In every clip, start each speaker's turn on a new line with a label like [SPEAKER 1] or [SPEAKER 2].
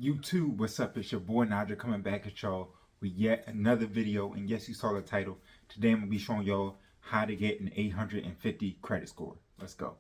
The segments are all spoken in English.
[SPEAKER 1] YouTube, what's up? It's your boy Naja coming back at y'all with yet another video. And yes, you saw the title. Today I'm going to be showing y'all how to get an 850 credit score. Let's go.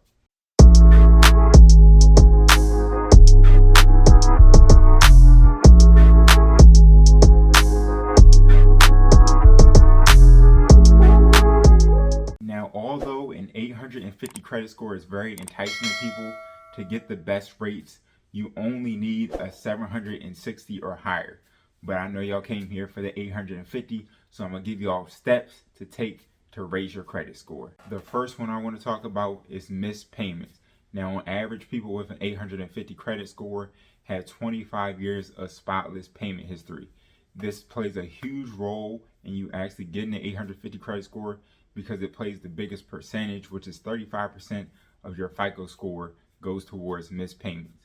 [SPEAKER 1] Now, although an 850 credit score is very enticing to people to get the best rates, you only need a 760 or higher. But I know y'all came here for the 850, so I'm going to give y'all steps to take to raise your credit score. The first one I want to talk about is missed payments. Now, on average, people with an 850 credit score have 25 years of spotless payment history. This plays a huge role in you actually getting an 850 credit score because it plays the biggest percentage, which is 35% of your FICO score goes towards missed payments.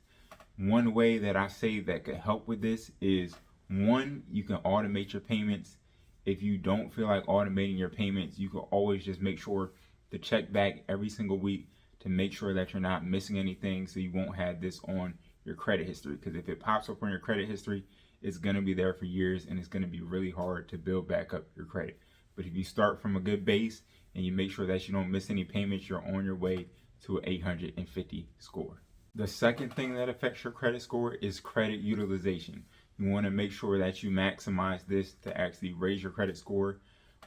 [SPEAKER 1] One way that I say that could help with this is, one, you can automate your payments. If you don't feel like automating your payments, you can always just make sure to check back every single week to make sure that you're not missing anything, so you won't have this on your credit history. Because if it pops up on your credit history, it's going to be there for years and it's going to be really hard to build back up your credit. But if you start from a good base and you make sure that you don't miss any payments, you're on your way to an 850 score. The second thing that affects your credit score is credit utilization. You want to make sure that you maximize this to actually raise your credit score.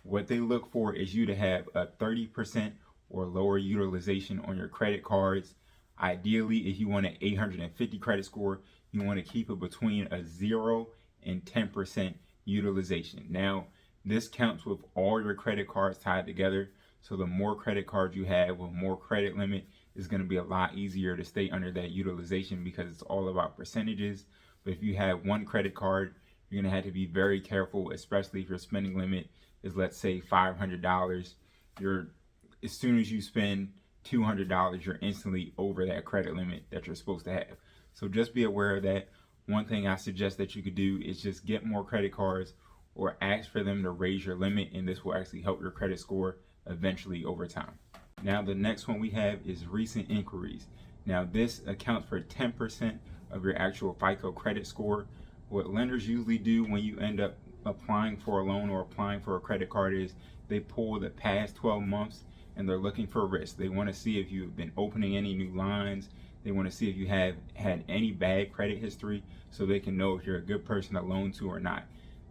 [SPEAKER 1] What they look for is you to have a 30% or lower utilization on your credit cards. Ideally, if you want an 850 credit score, you want to keep it between a 0 and 10% utilization. Now, this counts with all your credit cards tied together. So the more credit cards you have with more credit limit, it's going to be a lot easier to stay under that utilization because it's all about percentages. But if you have one credit card, you're going to have to be very careful, especially if your spending limit is, let's say, $500. As soon as you spend $200, you're instantly over that credit limit that you're supposed to have. So just be aware of that. One thing I suggest that you could do is just get more credit cards or ask for them to raise your limit, and this will actually help your credit score eventually over time. Now, the next one we have is recent inquiries. Now, this accounts for 10% of your actual FICO credit score. What lenders usually do when you end up applying for a loan or applying for a credit card is they pull the past 12 months and they're looking for risk. They want to see if you've been opening any new lines. They want to see if you have had any bad credit history so they can know if you're a good person to loan to or not.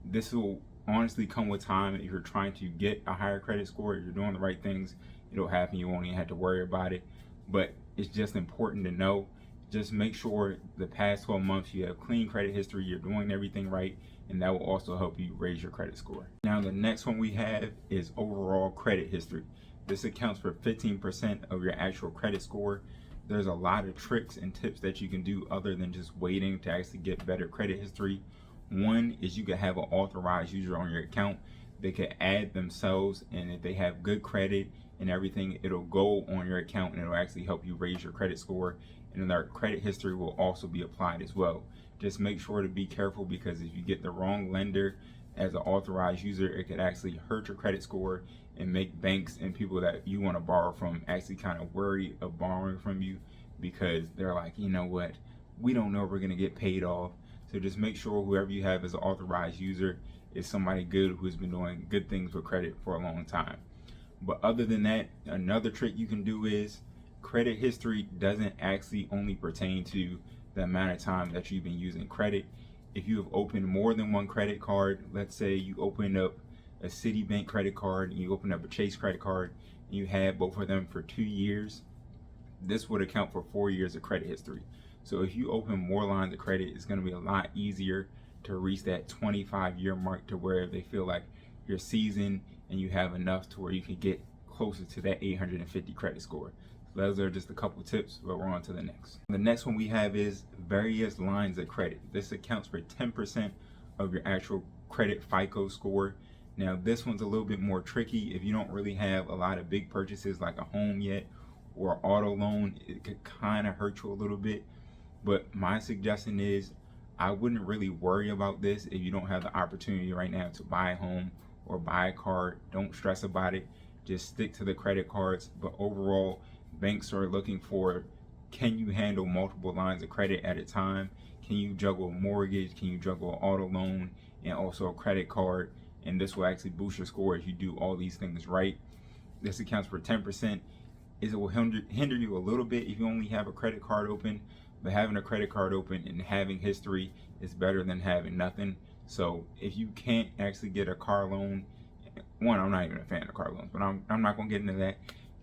[SPEAKER 1] This will honestly come with time. If you're trying to get a higher credit score, if you're doing the right things, it'll happen. You won't even have to worry about it. But it's just important to know. Just make sure the past 12 months you have clean credit history, you're doing everything right, and that will also help you raise your credit score. Now, the next one we have is overall credit history. This accounts for 15% of your actual credit score. There's a lot of tricks and tips that you can do other than just waiting to actually get better credit history. One is you can have an authorized user on your account. They can add themselves, and if they have good credit and everything, it'll go on your account and it'll actually help you raise your credit score, and then their credit history will also be applied as well. Just make sure to be careful, because if you get the wrong lender as an authorized user, it could actually hurt your credit score and make banks and people that you want to borrow from actually kind of worry of borrowing from you, because they're like, you know what, we don't know if we're going to get paid off. So just make sure whoever you have as an authorized user is somebody good who's been doing good things with credit for a long time. But other than that, another trick you can do is credit history doesn't actually only pertain to the amount of time that you've been using credit. If you have opened more than one credit card, let's say you opened up a Citibank credit card and you opened up a Chase credit card and you had both of them for 2 years, this would account for 4 years of credit history. So if you open more lines of credit, it's going to be a lot easier to reach that 25-year mark, to where they feel like you're seasoned and you have enough to where you can get closer to that 850 credit score. So those are just a couple tips, but we're on to the next. The next one we have is various lines of credit. This accounts for 10% of your actual credit FICO score. Now, this one's a little bit more tricky. If you don't really have a lot of big purchases like a home yet or an auto loan, it could kind of hurt you a little bit. But my suggestion is, I wouldn't really worry about this if you don't have the opportunity right now to buy a home or buy a car. Don't stress about it. Just stick to the credit cards. But overall, banks are looking for, can you handle multiple lines of credit at a time? can you juggle a mortgage, can you juggle an auto loan, and also a credit card. And this will actually boost your score if you do all these things right. This accounts for 10%. It will hinder you a little bit if you only have a credit card open, but having a credit card open and having history is better than having nothing. So if you can't actually get a car loan, one, I'm not even a fan of car loans, but I'm not gonna get into that.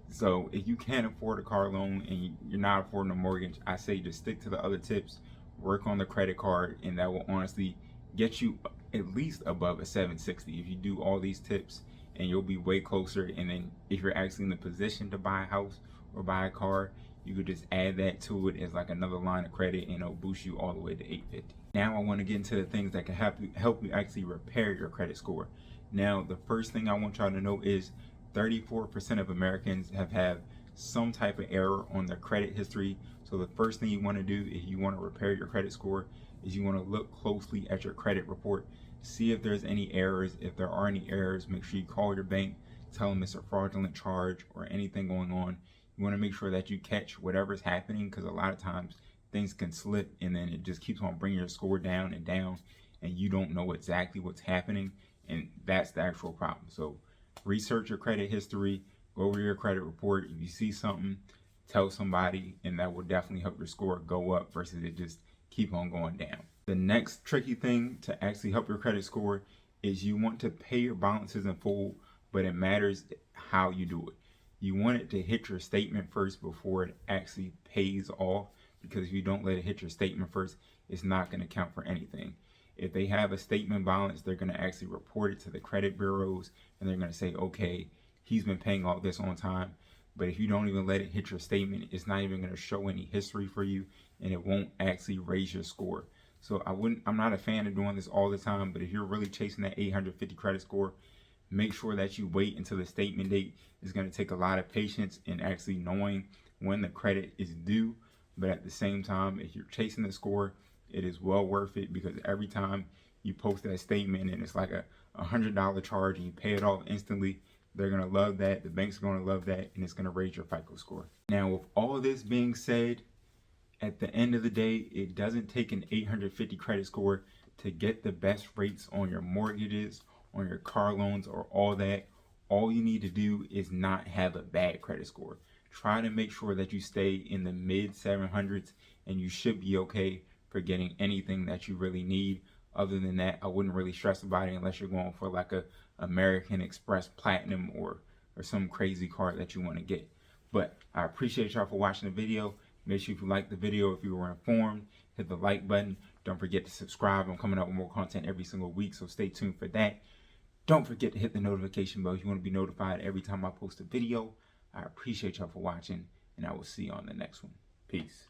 [SPEAKER 1] So if you can't afford a car loan and you're not affording a mortgage, I say just stick to the other tips, work on the credit card, and that will honestly get you at least above a 760 if you do all these tips, and you'll be way closer. And then if you're actually in the position to buy a house or buy a car, you could just add that to it as like another line of credit, and it'll boost you all the way to 850. Now I want to get into the things that can help you actually repair your credit score. Now the first thing I want y'all to know is 34% of Americans have some type of error on their credit history. So the first thing you want to do if you want to repair your credit score is you want to look closely at your credit report. See if there's any errors. If there are any errors, make sure you call your bank, tell them it's a fraudulent charge or anything going on. You want to make sure that you catch whatever's happening, because a lot of times things can slip and then it just keeps on bringing your score down and down, and you don't know exactly what's happening, and that's the actual problem. So research your credit history, go over your credit report. If you see something, tell somebody, and that will definitely help your score go up versus it just keep on going down. The next tricky thing to actually help your credit score is you want to pay your balances in full, but it matters how you do it. You want it to hit your statement first before it actually pays off, because if you don't let it hit your statement first, it's not going to count for anything. If they have a statement balance, they're going to actually report it to the credit bureaus, and they're going to say, okay, he's been paying all this on time. But if you don't even let it hit your statement, it's not even going to show any history for you, and it won't actually raise your score. So I'm not a fan of doing this all the time, but if you're really chasing that 850 credit score, make sure that you wait until the statement date. It's going to take a lot of patience in actually knowing when the credit is due. But at the same time, if you're chasing the score, it is well worth it, because every time you post that statement and it's like a $100 charge and you pay it off instantly, they're going to love that. The bank's going to love that, and it's going to raise your FICO score. Now, with all of this being said, at the end of the day, it doesn't take an 850 credit score to get the best rates on your mortgages, on your car loans, or all that. All you need to do is not have a bad credit score. Try to make sure that you stay in the mid 700s, and you should be okay for getting anything that you really need. Other than that, I wouldn't really stress about it unless you're going for like a American Express Platinum or some crazy card that you want to get. But I appreciate y'all for watching the video. Make sure if you liked the video, if you were informed, hit the like button. Don't forget to subscribe. I'm coming out with more content every single week, so stay tuned for that. Don't forget to hit the notification bell if you want to be notified every time I post a video. I appreciate y'all for watching, and I will see you on the next one. Peace.